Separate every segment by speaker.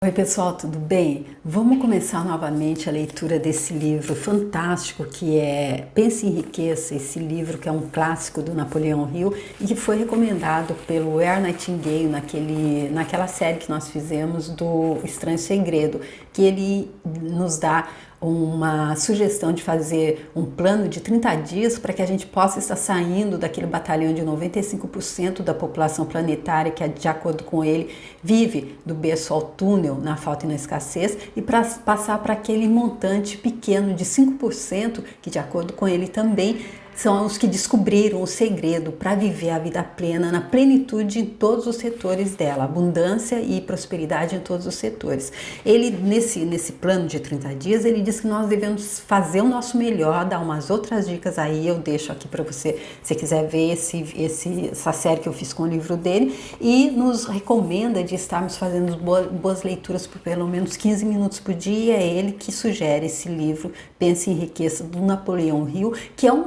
Speaker 1: Oi pessoal, tudo bem? Vamos começar novamente a leitura desse livro fantástico que é Pense e Enriqueça, esse livro que é um clássico do Napoleão Hill e que foi recomendado pelo Earl Nightingale naquela série que nós fizemos do Estranho Segredo, que ele nos dá uma sugestão de fazer um plano de 30 dias para que a gente possa estar saindo daquele batalhão de 95% da população planetária que, de acordo com ele, vive do berço ao túnel na falta e na escassez e para passar para aquele montante pequeno de 5% que, de acordo com ele também, são os que descobriram o segredo para viver a vida plena, na plenitude em todos os setores dela, abundância e prosperidade em todos os setores. Ele, nesse plano de 30 dias, ele diz que nós devemos fazer o nosso melhor, dar umas outras dicas aí, eu deixo aqui para você, se quiser ver essa série que eu fiz com o livro dele, e nos recomenda de estarmos fazendo boas leituras por pelo menos 15 minutos por dia. É ele que sugere esse livro, Pense e Enriqueça, do Napoleão Hill, que é um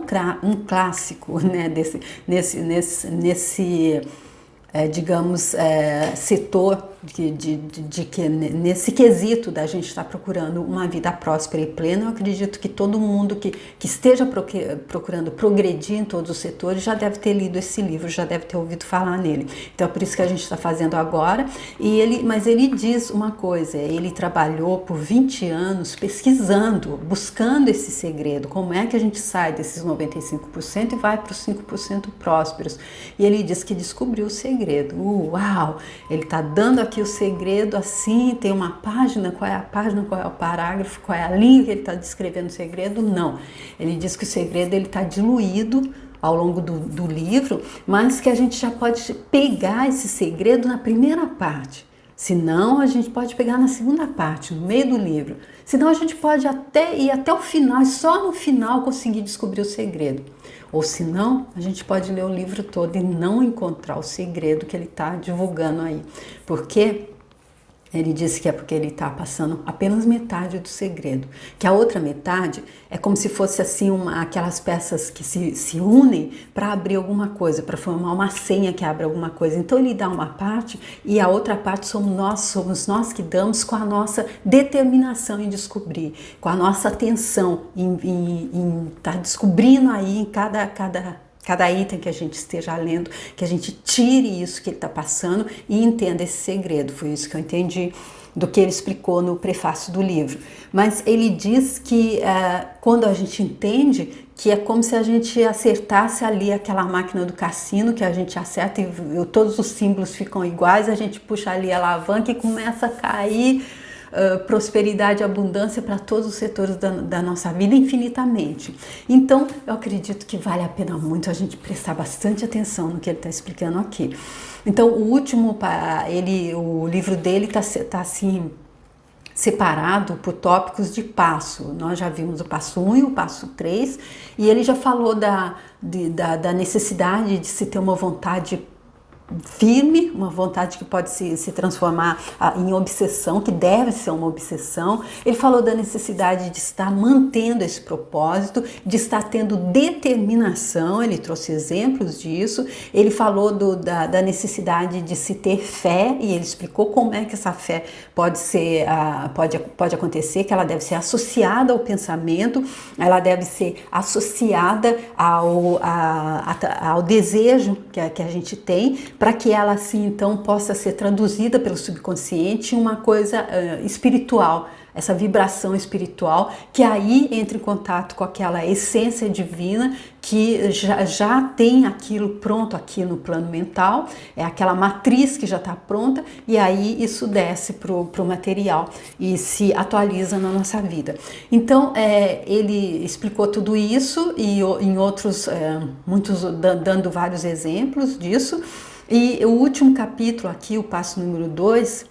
Speaker 1: clássico, né, digamos, setor nesse quesito da gente estar procurando uma vida próspera e plena. Eu acredito que todo mundo que esteja procurando progredir em todos os setores já deve ter lido esse livro, já deve ter ouvido falar nele. Então é por isso que a gente está fazendo agora. Mas ele diz uma coisa: ele trabalhou por 20 anos pesquisando, buscando esse segredo, como é que a gente sai desses 95% e vai para os 5% prósperos. E ele diz que descobriu o segredo. Uau! Ele está dando aqui o segredo assim, tem uma página, qual é a página, qual é o parágrafo, qual é a linha que ele está descrevendo o segredo? Não. Ele diz que o segredo está diluído ao longo do livro, mas que a gente já pode pegar esse segredo na primeira parte. Senão, a gente pode pegar na segunda parte, no meio do livro. Senão, a gente pode ir até o final e só no final conseguir descobrir o segredo. Ou senão, a gente pode ler o livro todo e não encontrar o segredo que ele está divulgando aí. Porque ele disse que é porque ele está passando apenas metade do segredo. Que a outra metade é como se fosse assim aquelas peças que se unem para abrir alguma coisa, para formar uma senha que abre alguma coisa. Então ele dá uma parte e a outra parte somos nós que damos com a nossa determinação em descobrir, com a nossa atenção em estar descobrindo aí em cada item que a gente esteja lendo, que a gente tire isso que ele está passando e entenda esse segredo. Foi isso que eu entendi do que ele explicou no prefácio do livro. Mas ele diz que quando a gente entende, que é como se a gente acertasse ali aquela máquina do cassino, que a gente acerta e todos os símbolos ficam iguais, a gente puxa ali a alavanca e começa a cair prosperidade e abundância para todos os setores da nossa vida infinitamente. Então, eu acredito que vale a pena muito a gente prestar bastante atenção no que ele está explicando aqui. Então, o livro dele está assim separado por tópicos de passo. Nós já vimos o passo 1 e o passo 3, e ele já falou da necessidade de se ter uma vontade firme, uma vontade que pode se transformar em obsessão, que deve ser uma obsessão. Ele falou da necessidade de estar mantendo esse propósito, de estar tendo determinação, ele trouxe exemplos disso. Ele falou da necessidade de se ter fé, e ele explicou como é que essa fé pode acontecer, que ela deve ser associada ao pensamento, ela deve ser associada ao desejo que a gente tem, para que ela assim então possa ser traduzida pelo subconsciente em uma coisa espiritual, essa vibração espiritual, que aí entra em contato com aquela essência divina que já tem aquilo pronto aqui no plano mental, é aquela matriz que já está pronta, e aí isso desce para o material e se atualiza na nossa vida. Então ele explicou tudo isso e em outros, dando vários exemplos disso. E o último capítulo aqui, o passo número 2,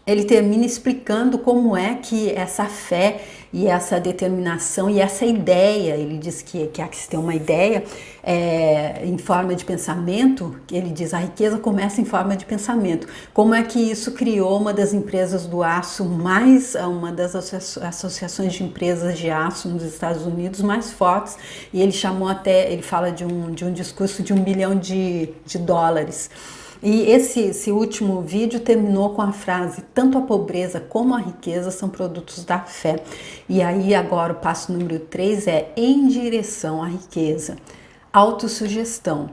Speaker 1: ele termina explicando como é que essa fé e essa determinação e essa ideia, ele diz que há que se ter uma ideia em forma de pensamento. Ele diz: a riqueza começa em forma de pensamento. Como é que isso criou uma das empresas do aço uma das associações de empresas de aço nos Estados Unidos mais fortes, e ele fala de um discurso de $1 bilhão. E esse último vídeo terminou com a frase: tanto a pobreza como a riqueza são produtos da fé. E aí agora o passo número 3 é em direção à riqueza. Autossugestão.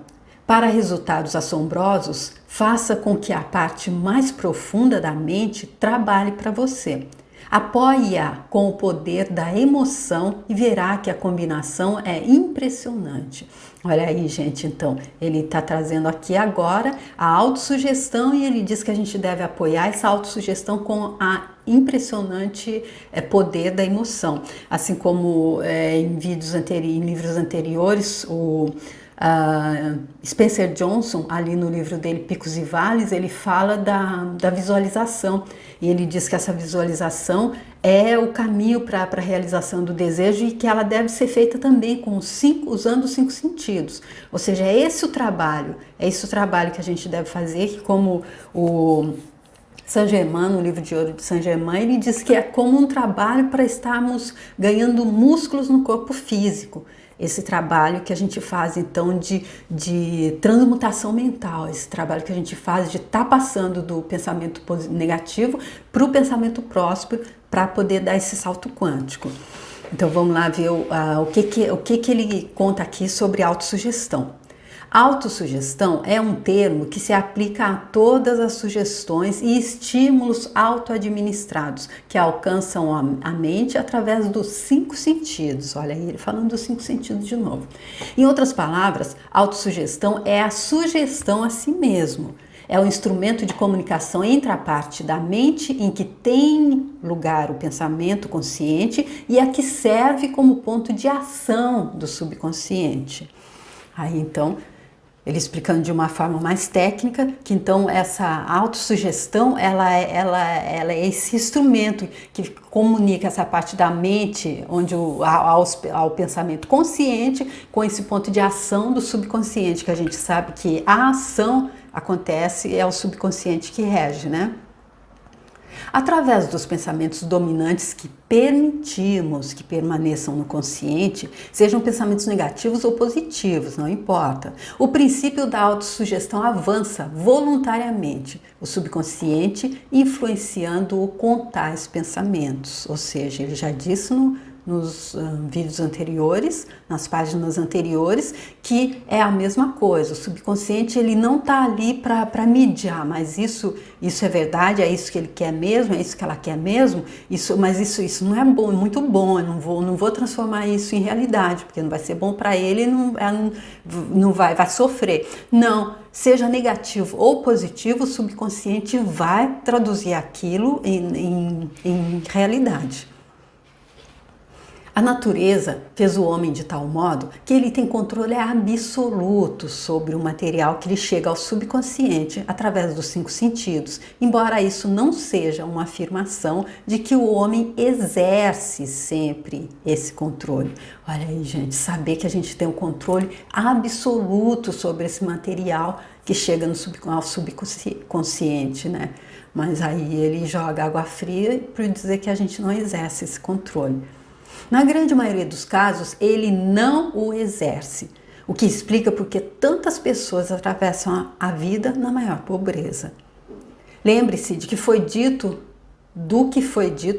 Speaker 1: Para resultados assombrosos, faça com que a parte mais profunda da mente trabalhe para você. Apoie-a com o poder da emoção e verá que a combinação é impressionante. Olha aí, gente, então, ele está trazendo aqui agora a autossugestão e ele diz que a gente deve apoiar essa autossugestão com a impressionante poder da emoção. Assim como em livros anteriores, o Spencer Johnson, ali no livro dele Picos e Vales, ele fala da visualização e ele diz que essa visualização é o caminho para a realização do desejo e que ela deve ser feita também usando os 5 sentidos. Ou seja, é esse o trabalho que a gente deve fazer, que como o Saint-Germain, no livro de ouro de Saint-Germain, ele diz que é como um trabalho para estarmos ganhando músculos no corpo físico. Esse trabalho que a gente faz, então, de transmutação mental, esse trabalho que a gente faz de estar passando do pensamento negativo para o pensamento próspero, para poder dar esse salto quântico. Então, vamos lá ver o que ele conta aqui sobre autossugestão. Autossugestão é um termo que se aplica a todas as sugestões e estímulos auto-administrados que alcançam a mente através dos 5 sentidos. Olha aí, ele falando dos 5 sentidos de novo. Em outras palavras, autossugestão é a sugestão a si mesmo. É o instrumento de comunicação entre a parte da mente em que tem lugar o pensamento consciente e a que serve como ponto de ação do subconsciente. Aí, então, ele explicando de uma forma mais técnica que então essa autossugestão ela é esse instrumento que comunica essa parte da mente onde ao pensamento consciente com esse ponto de ação do subconsciente, que a gente sabe que a ação acontece, é o subconsciente que rege, né? Através dos pensamentos dominantes que permitimos que permaneçam no consciente, sejam pensamentos negativos ou positivos, não importa. O princípio da autossugestão avança voluntariamente, o subconsciente influenciando-o com tais pensamentos. Ou seja, ele já disse nos vídeos anteriores, nas páginas anteriores, que é a mesma coisa. O subconsciente ele não está ali para mediar, mas isso é verdade, é isso que ele quer mesmo, é isso que ela quer mesmo, mas isso não é bom, é muito bom, eu não vou transformar isso em realidade, porque não vai ser bom para ele, não vai sofrer. Não, seja negativo ou positivo, o subconsciente vai traduzir aquilo em realidade. A natureza fez o homem de tal modo que ele tem controle absoluto sobre o material que lhe chega ao subconsciente através dos 5 sentidos, embora isso não seja uma afirmação de que o homem exerce sempre esse controle. Olha aí, gente, saber que a gente tem um controle absoluto sobre esse material que chega ao subconsciente, né? Mas aí ele joga água fria para dizer que a gente não exerce esse controle. Na grande maioria dos casos, ele não o exerce, o que explica porque tantas pessoas atravessam a vida na maior pobreza. Lembre-se do que foi dito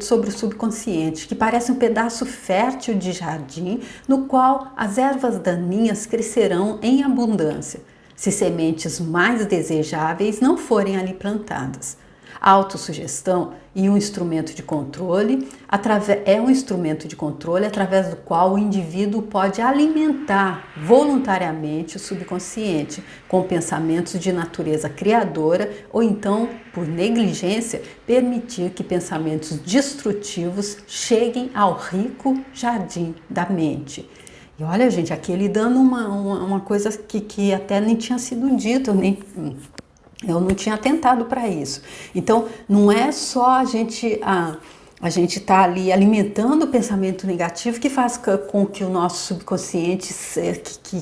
Speaker 1: sobre o subconsciente, que parece um pedaço fértil de jardim no qual as ervas daninhas crescerão em abundância, se sementes mais desejáveis não forem ali plantadas. A autossugestão é um instrumento de controle através do qual o indivíduo pode alimentar voluntariamente o subconsciente com pensamentos de natureza criadora ou então, por negligência, permitir que pensamentos destrutivos cheguem ao rico jardim da mente. E olha, gente, aqui ele dando uma coisa que até nem tinha sido dito, eu não tinha atentado para isso. Então, não é só a gente A gente está ali alimentando o pensamento negativo que faz com que o nosso subconsciente,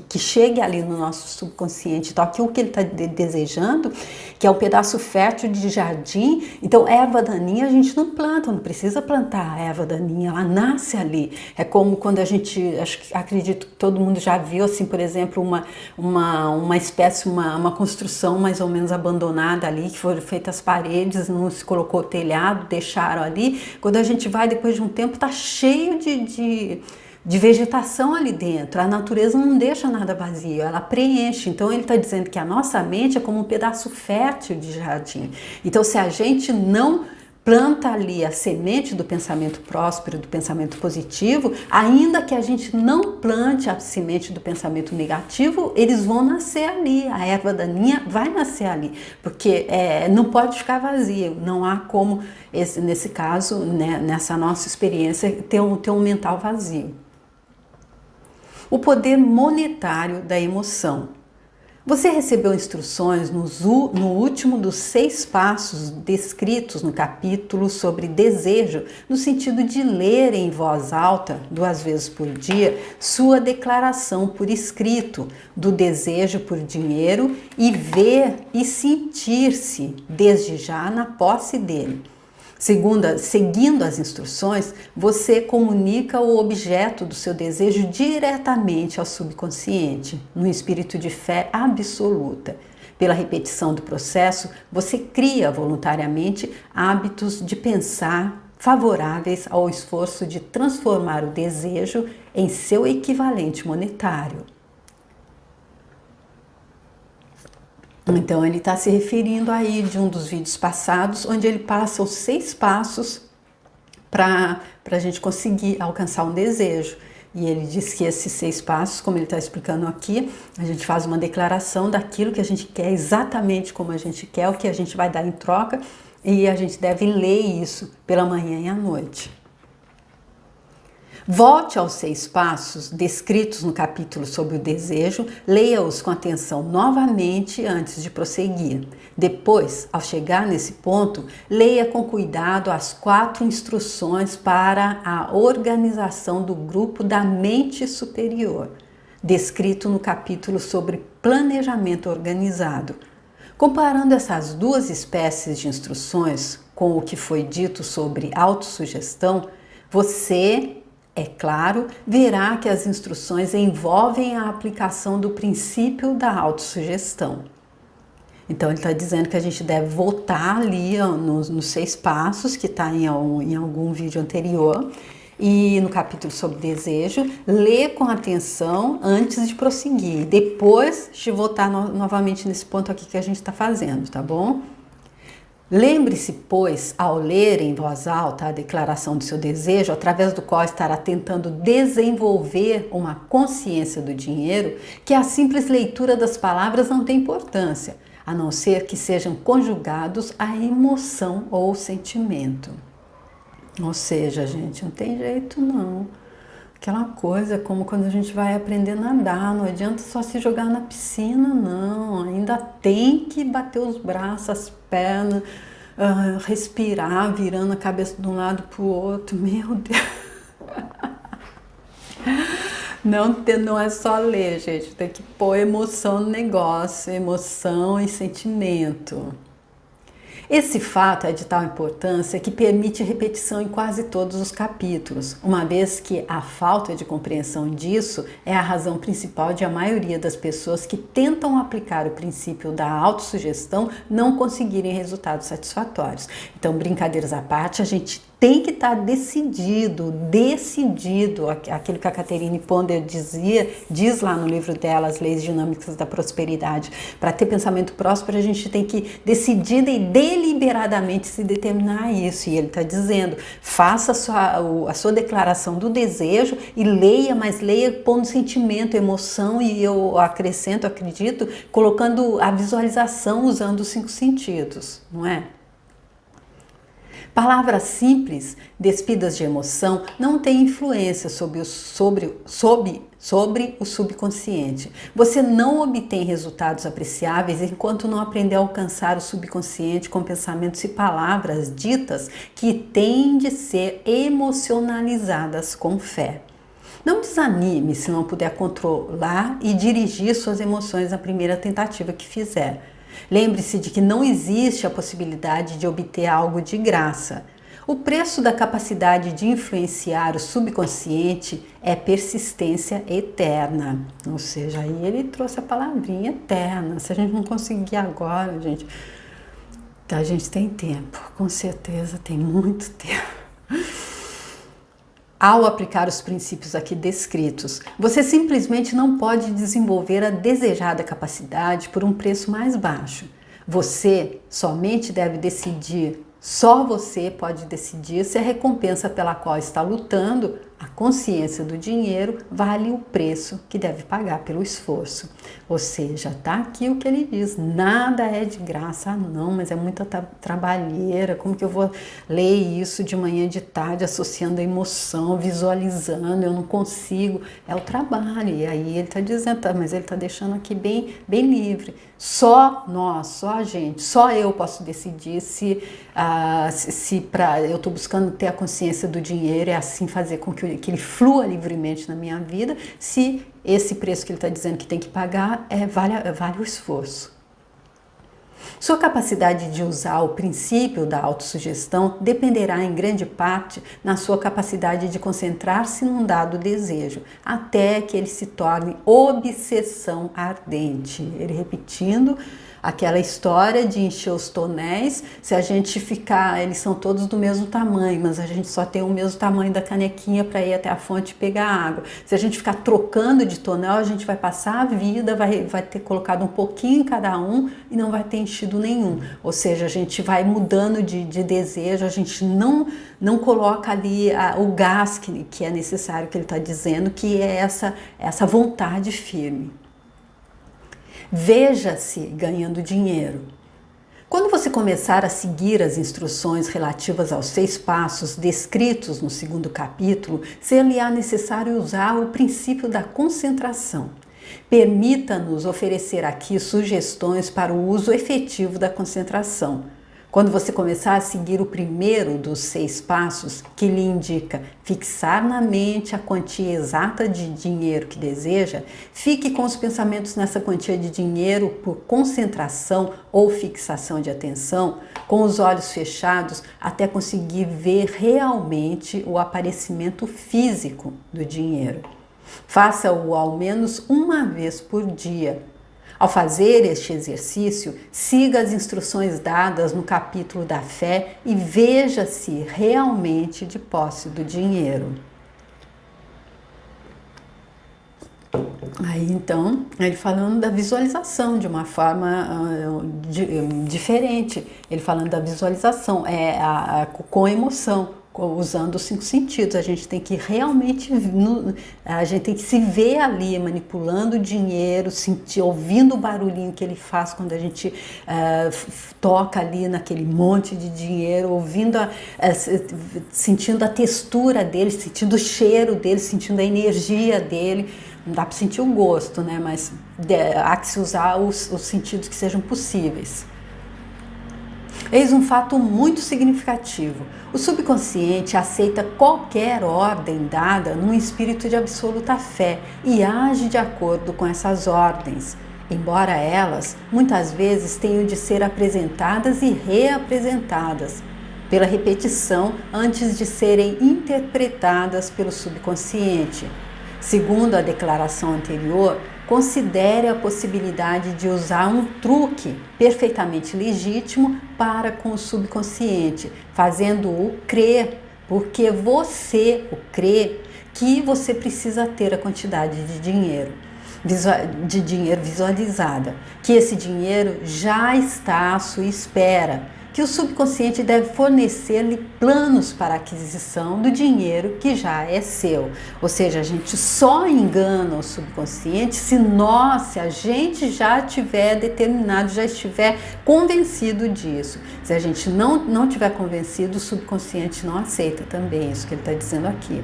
Speaker 1: que chegue ali no nosso subconsciente. Então, aquilo que ele está desejando, que é um pedaço fértil de jardim. Então, erva daninha a gente não planta, não precisa plantar a erva daninha, ela nasce ali. É como quando a gente, acredito que todo mundo já viu, assim, por exemplo, uma espécie, uma construção mais ou menos abandonada ali, que foram feitas as paredes, não se colocou o telhado, deixaram ali. Quando a gente vai, depois de um tempo, está cheio de vegetação ali dentro. A natureza não deixa nada vazio, ela preenche. Então ele está dizendo que a nossa mente é como um pedaço fértil de jardim. Então se a gente não planta ali a semente do pensamento próspero, do pensamento positivo, ainda que a gente não plante a semente do pensamento negativo, eles vão nascer ali, a erva daninha vai nascer ali, porque não pode ficar vazio, não há como, nesse caso, né, nessa nossa experiência, ter um mental vazio. O poder monetário da emoção. Você recebeu instruções no último dos 6 passos descritos no capítulo sobre desejo, no sentido de ler em voz alta, 2 vezes por dia, sua declaração por escrito do desejo por dinheiro e ver e sentir-se desde já na posse dele. Seguindo as instruções, você comunica o objeto do seu desejo diretamente ao subconsciente, num espírito de fé absoluta. Pela repetição do processo, você cria voluntariamente hábitos de pensar favoráveis ao esforço de transformar o desejo em seu equivalente monetário. Então ele está se referindo aí de um dos vídeos passados, onde ele passa os 6 passos para a gente conseguir alcançar um desejo. E ele diz que esses 6 passos, como ele está explicando aqui, a gente faz uma declaração daquilo que a gente quer, exatamente como a gente quer, o que a gente vai dar em troca, e a gente deve ler isso pela manhã e à noite. Volte aos 6 passos descritos no capítulo sobre o desejo, leia-os com atenção novamente antes de prosseguir. Depois, ao chegar nesse ponto, leia com cuidado as 4 instruções para a organização do grupo da mente superior, descrito no capítulo sobre planejamento organizado. Comparando essas 2 espécies de instruções com o que foi dito sobre autossugestão, você, é claro, verá que as instruções envolvem a aplicação do princípio da autossugestão. Então ele está dizendo que a gente deve voltar ali nos 6 passos, que está em algum vídeo anterior, e no capítulo sobre desejo, ler com atenção antes de prosseguir, depois de voltar novamente nesse ponto aqui que a gente está fazendo, tá bom? Lembre-se, pois, ao ler em voz alta a declaração do seu desejo, através do qual estará tentando desenvolver uma consciência do dinheiro, que a simples leitura das palavras não tem importância, a não ser que sejam conjugados à emoção ou sentimento. Ou seja, gente, não tem jeito não. Aquela coisa como quando a gente vai aprender a nadar, não adianta só se jogar na piscina, não. Ainda tem que bater os braços, as pernas, respirar, virando a cabeça de um lado para o outro. Meu Deus! Não é só ler, gente. Tem que pôr emoção no negócio, emoção e sentimento. Esse fato é de tal importância que permite repetição em quase todos os capítulos, uma vez que a falta de compreensão disso é a razão principal de a maioria das pessoas que tentam aplicar o princípio da autossugestão não conseguirem resultados satisfatórios. Então, brincadeiras à parte, a gente tem que estar decidido, aquilo que a Catherine Ponder diz lá no livro dela, As Leis Dinâmicas da Prosperidade. Para ter pensamento próspero, a gente tem que decidir e deliberadamente se determinar a isso. E ele está dizendo, faça a sua declaração do desejo e leia, mas leia pondo sentimento, emoção, e eu acredito, colocando a visualização usando os 5 sentidos, não é? Palavras simples, despidas de emoção, não têm influência sobre o subconsciente. Você não obtém resultados apreciáveis enquanto não aprender a alcançar o subconsciente com pensamentos e palavras ditas que têm de ser emocionalizadas com fé. Não desanime se não puder controlar e dirigir suas emoções na primeira tentativa que fizer. Lembre-se de que não existe a possibilidade de obter algo de graça. O preço da capacidade de influenciar o subconsciente é persistência eterna. Ou seja, aí ele trouxe a palavrinha eterna. Se a gente não conseguir agora, gente, a gente tem tempo. Com certeza tem muito tempo. Ao aplicar os princípios aqui descritos, você simplesmente não pode desenvolver a desejada capacidade por um preço mais baixo. Você somente deve decidir, só você pode decidir se a recompensa pela qual está lutando, a consciência do dinheiro, vale o preço que deve pagar pelo esforço. Ou seja, tá aqui o que ele diz, nada é de graça. Ah, não, mas é muita trabalheira, como que eu vou ler isso de manhã, de tarde, associando a emoção, visualizando, eu não consigo. É o trabalho, e aí ele está dizendo, mas ele está deixando aqui bem livre. Só nós, só a gente, só eu posso decidir se eu estou buscando ter a consciência do dinheiro, é assim fazer com que ele flua livremente na minha vida, se esse preço que ele está dizendo que tem que pagar vale o esforço. Sua capacidade de usar o princípio da autossugestão dependerá em grande parte na sua capacidade de concentrar-se num dado desejo, até que ele se torne obsessão ardente. Ele repetindo aquela história de encher os tonéis, se a gente ficar, eles são todos do mesmo tamanho, mas a gente só tem o mesmo tamanho da canequinha para ir até a fonte e pegar água. Se a gente ficar trocando de tonel, a gente vai passar a vida, vai ter colocado um pouquinho em cada um e não vai ter enchido nenhum. Ou seja, a gente vai mudando de desejo, a gente não coloca ali o gás que é necessário, que ele está dizendo, que é essa vontade firme. Veja-se ganhando dinheiro. Quando você começar a seguir as instruções relativas aos 6 passos descritos no 2º capítulo, ser-lhe-á necessário usar o princípio da concentração. Permita-nos oferecer aqui sugestões para o uso efetivo da concentração. Quando você começar a seguir o primeiro dos 6 passos, que lhe indica fixar na mente a quantia exata de dinheiro que deseja, fique com os pensamentos nessa quantia de dinheiro por concentração ou fixação de atenção, com os olhos fechados, até conseguir ver realmente o aparecimento físico do dinheiro. Faça-o ao menos uma vez por dia. Ao fazer este exercício, siga as instruções dadas no capítulo da fé e veja-se realmente de posse do dinheiro. Aí então, ele falando da visualização de uma forma diferente, ele falando da visualização com emoção, usando os 5 sentidos. A gente tem que realmente, a gente tem que se ver ali manipulando o dinheiro, ouvindo o barulhinho que ele faz quando a gente toca ali naquele monte de dinheiro, ouvindo, sentindo a textura dele, sentindo o cheiro dele, sentindo a energia dele. Não dá para sentir o gosto, né? Mas há que se usar os sentidos que sejam possíveis. Eis um fato muito significativo. O subconsciente aceita qualquer ordem dada num espírito de absoluta fé e age de acordo com essas ordens, embora elas muitas vezes tenham de ser apresentadas e reapresentadas pela repetição antes de serem interpretadas pelo subconsciente. Segundo a declaração anterior, considere a possibilidade de usar um truque perfeitamente legítimo para com o subconsciente, fazendo-o crer, porque você o crê que você precisa ter a quantidade de dinheiro visualizada, que esse dinheiro já está à sua espera, que o subconsciente deve fornecer-lhe planos para a aquisição do dinheiro que já é seu. Ou seja, a gente só engana o subconsciente se a gente já tiver determinado, já estiver convencido disso. Se a gente não tiver convencido, o subconsciente não aceita também isso que ele está dizendo aqui.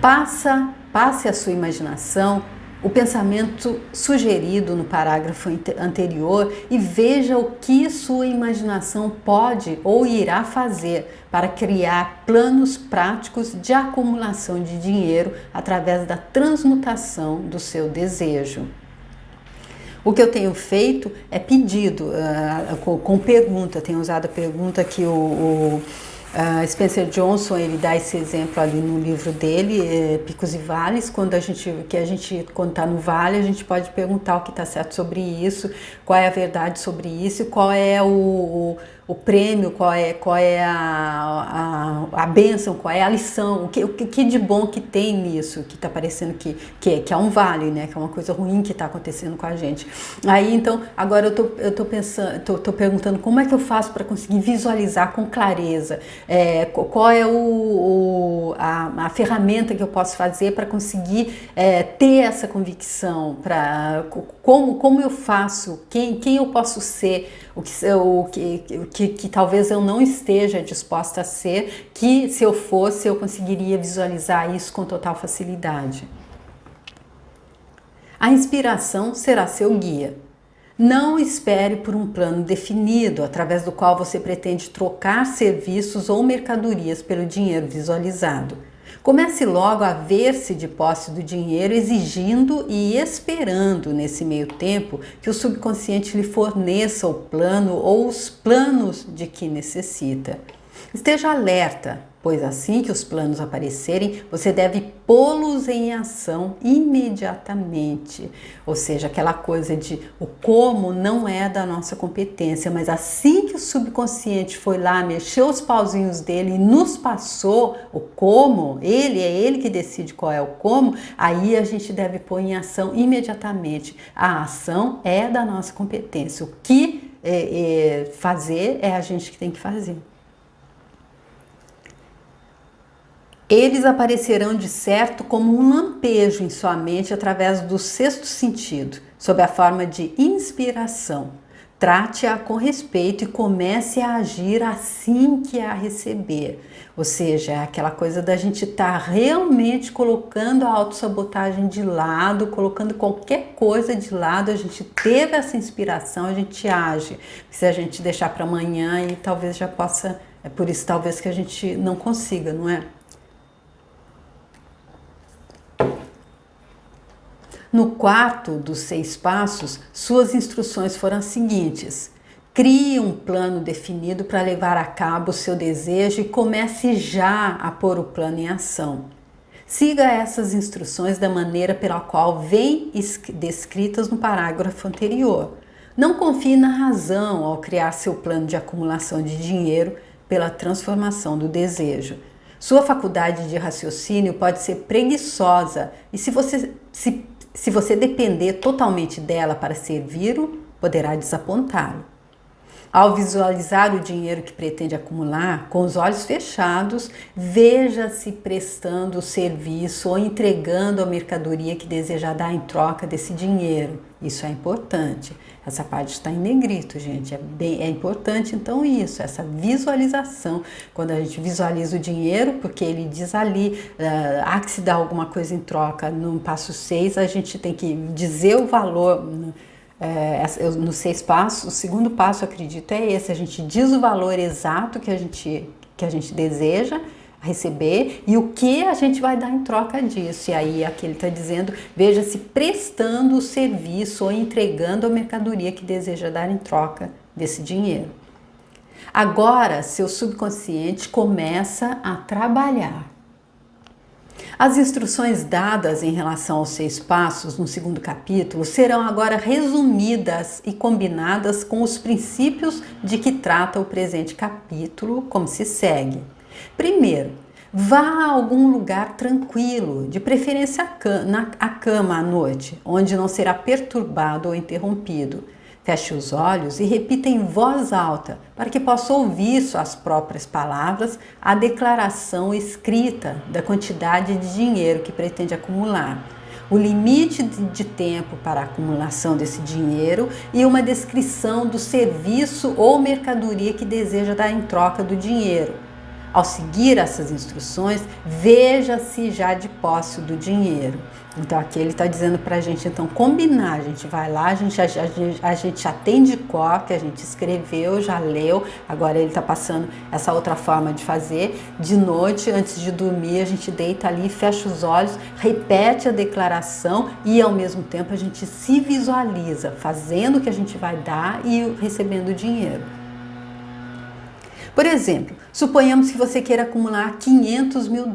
Speaker 1: Passe a sua imaginação o pensamento sugerido no parágrafo anterior e veja o que sua imaginação pode ou irá fazer para criar planos práticos de acumulação de dinheiro através da transmutação do seu desejo. O que eu tenho feito é pedido, com pergunta, tenho usado a pergunta que Spencer Johnson, ele dá esse exemplo ali no livro dele, Picos e Vales. Quando está no vale, a gente pode perguntar o que está certo sobre isso, qual é a verdade sobre isso, qual é o prêmio, qual é a bênção, qual é a lição, o que de bom que tem nisso, que está parecendo que é um vale, né? Que é uma coisa ruim que está acontecendo com a gente. Aí então, agora eu tô perguntando como é que eu faço para conseguir visualizar com clareza, qual é a ferramenta que eu posso fazer para conseguir ter essa convicção, como eu faço, quem eu posso ser, o que talvez eu não esteja disposta a ser, que se eu fosse eu conseguiria visualizar isso com total facilidade. A inspiração será seu guia. Não espere por um plano definido, através do qual você pretende trocar serviços ou mercadorias pelo dinheiro visualizado. Comece logo a ver-se de posse do dinheiro, exigindo e esperando nesse meio tempo que o subconsciente lhe forneça o plano ou os planos de que necessita. Esteja alerta, pois assim que os planos aparecerem, você deve pô-los em ação imediatamente. Ou seja, aquela coisa de o como não é da nossa competência, mas assim que o subconsciente foi lá, mexeu os pauzinhos dele e nos passou o como, é ele que decide qual é o como, aí a gente deve pôr em ação imediatamente. A ação é da nossa competência. O que fazer é a gente que tem que fazer. Eles aparecerão de certo como um lampejo em sua mente através do sexto sentido, sob a forma de inspiração. Trate-a com respeito e comece a agir assim que a receber. Ou seja, é aquela coisa da gente estar realmente colocando a autossabotagem de lado, colocando qualquer coisa de lado, a gente teve essa inspiração, a gente age. Se a gente deixar para amanhã, e talvez já possa, é por isso talvez que a gente não consiga, não é? No quarto dos 6 passos, suas instruções foram as seguintes: crie um plano definido para levar a cabo o seu desejo e comece já a pôr o plano em ação. Siga essas instruções da maneira pela qual vêm descritas no parágrafo anterior. Não confie na razão ao criar seu plano de acumulação de dinheiro pela transformação do desejo. Sua faculdade de raciocínio pode ser preguiçosa e se você depender totalmente dela para servi-lo, poderá desapontá-lo. Ao visualizar o dinheiro que pretende acumular, com os olhos fechados, veja-se prestando o serviço ou entregando a mercadoria que deseja dar em troca desse dinheiro. Isso é importante. Essa parte está em negrito, gente. É importante, então, isso, essa visualização. Quando a gente visualiza o dinheiro, porque ele diz ali, há que se dar alguma coisa em troca. No passo 6, a gente tem que dizer o valor. Nos 6 passos, o segundo passo, acredito, é esse. A gente diz o valor exato que a gente deseja receber e o que a gente vai dar em troca disso. E aí aqui ele está dizendo, veja-se prestando o serviço ou entregando a mercadoria que deseja dar em troca desse dinheiro. Agora, seu subconsciente começa a trabalhar. As instruções dadas em relação aos 6 passos no segundo capítulo serão agora resumidas e combinadas com os princípios de que trata o presente capítulo, como se segue. Primeiro, vá a algum lugar tranquilo, de preferência a cama à noite, onde não será perturbado ou interrompido. Feche os olhos e repita em voz alta, para que possa ouvir suas próprias palavras a declaração escrita da quantidade de dinheiro que pretende acumular, o limite de tempo para a acumulação desse dinheiro e uma descrição do serviço ou mercadoria que deseja dar em troca do dinheiro. Ao seguir essas instruções, veja se já de posse do dinheiro. Então aqui ele está dizendo para a gente então combinar, a gente vai lá, a gente já tem de cor, que a gente escreveu, já leu, agora ele está passando essa outra forma de fazer. De noite, antes de dormir, a gente deita ali, fecha os olhos, repete a declaração e ao mesmo tempo a gente se visualiza fazendo o que a gente vai dar e recebendo o dinheiro. Por exemplo, suponhamos que você queira acumular $500 mil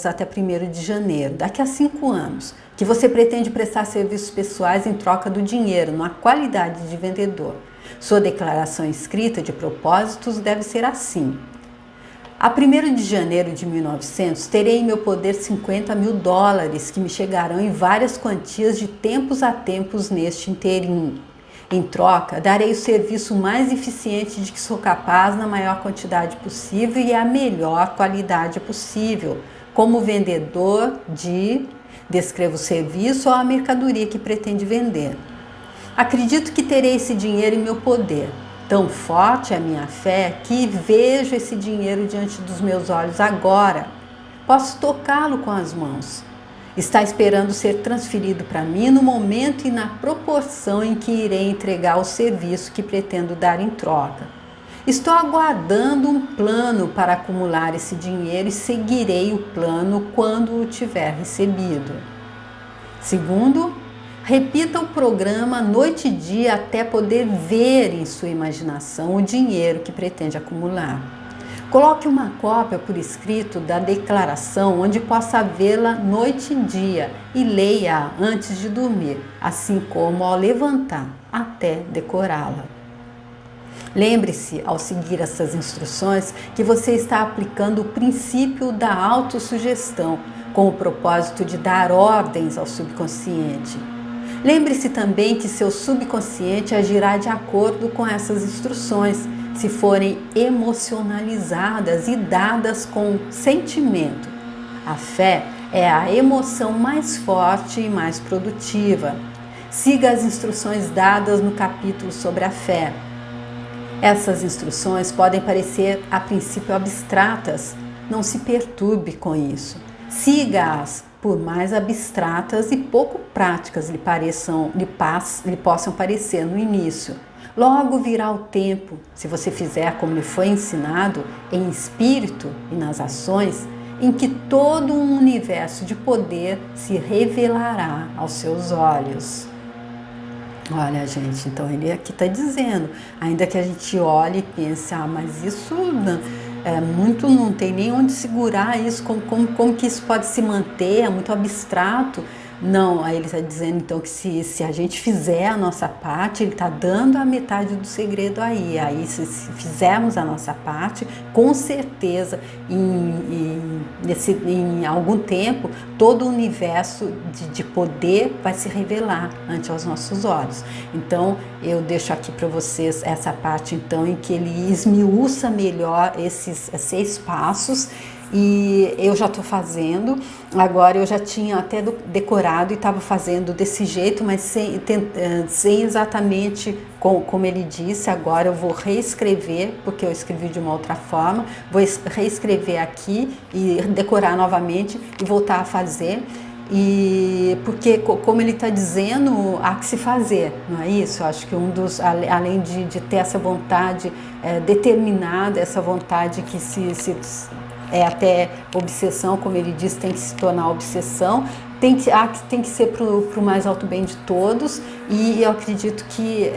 Speaker 1: até 1º de janeiro, daqui a 5 anos, que você pretende prestar serviços pessoais em troca do dinheiro, na qualidade de vendedor. Sua declaração escrita de propósitos deve ser assim: a 1º de janeiro de 1900, terei em meu poder $50 mil que me chegarão em várias quantias de tempos a tempos neste inteirinho. Em troca, darei o serviço mais eficiente de que sou capaz na maior quantidade possível e a melhor qualidade possível. Como vendedor descreva o serviço ou a mercadoria que pretende vender. Acredito que terei esse dinheiro em meu poder. Tão forte é a minha fé que vejo esse dinheiro diante dos meus olhos agora. Posso tocá-lo com as mãos. Está esperando ser transferido para mim no momento e na proporção em que irei entregar o serviço que pretendo dar em troca. Estou aguardando um plano para acumular esse dinheiro e seguirei o plano quando o tiver recebido. Segundo, repita o programa noite e dia até poder ver em sua imaginação o dinheiro que pretende acumular. Coloque uma cópia por escrito da declaração onde possa vê-la noite e dia e leia-a antes de dormir, assim como ao levantar até decorá-la. Lembre-se, ao seguir essas instruções, que você está aplicando o princípio da autossugestão com o propósito de dar ordens ao subconsciente. Lembre-se também que seu subconsciente agirá de acordo com essas instruções, se forem emocionalizadas e dadas com sentimento. A fé é a emoção mais forte e mais produtiva. Siga as instruções dadas no capítulo sobre a fé. Essas instruções podem parecer a princípio abstratas. Não se perturbe com isso. Siga-as, por mais abstratas e pouco práticas lhe possam parecer no início. Logo virá o tempo, se você fizer como lhe foi ensinado, em espírito e nas ações, em que todo um universo de poder se revelará aos seus olhos. Olha, gente, então ele aqui está dizendo, ainda que a gente olhe e pense, mas isso é muito, não tem nem onde segurar isso, como que isso pode se manter, é muito abstrato. Não, aí ele está dizendo então que se a gente fizer a nossa parte, ele está dando a metade do segredo aí. Aí se fizermos a nossa parte, com certeza em algum tempo todo o universo de poder vai se revelar ante os nossos olhos. Então eu deixo aqui para vocês essa parte então em que ele esmiuça melhor esses 6 passos. E eu já estou fazendo, agora eu já tinha até decorado e estava fazendo desse jeito, mas sem exatamente como ele disse. Agora eu vou reescrever, porque eu escrevi de uma outra forma, vou reescrever aqui e decorar novamente e voltar a fazer. E porque, como ele está dizendo, há que se fazer, não é isso? Eu acho que além de ter essa vontade determinada, essa vontade que é até obsessão, como ele diz, tem que se tornar obsessão, tem que ser para o mais alto bem de todos, e eu acredito que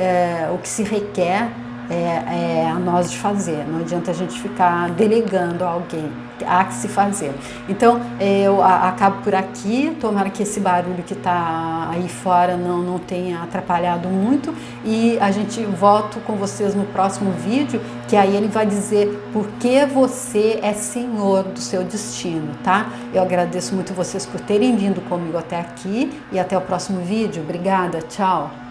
Speaker 1: o que se requer é a nós de fazer, não adianta a gente ficar delegando a alguém, há que se fazer. Então eu acabo por aqui, tomara que esse barulho que está aí fora não tenha atrapalhado muito, e a gente volta com vocês no próximo vídeo, que aí ele vai dizer por que você é senhor do seu destino, tá? Eu agradeço muito vocês por terem vindo comigo até aqui, e até o próximo vídeo. Obrigada, tchau!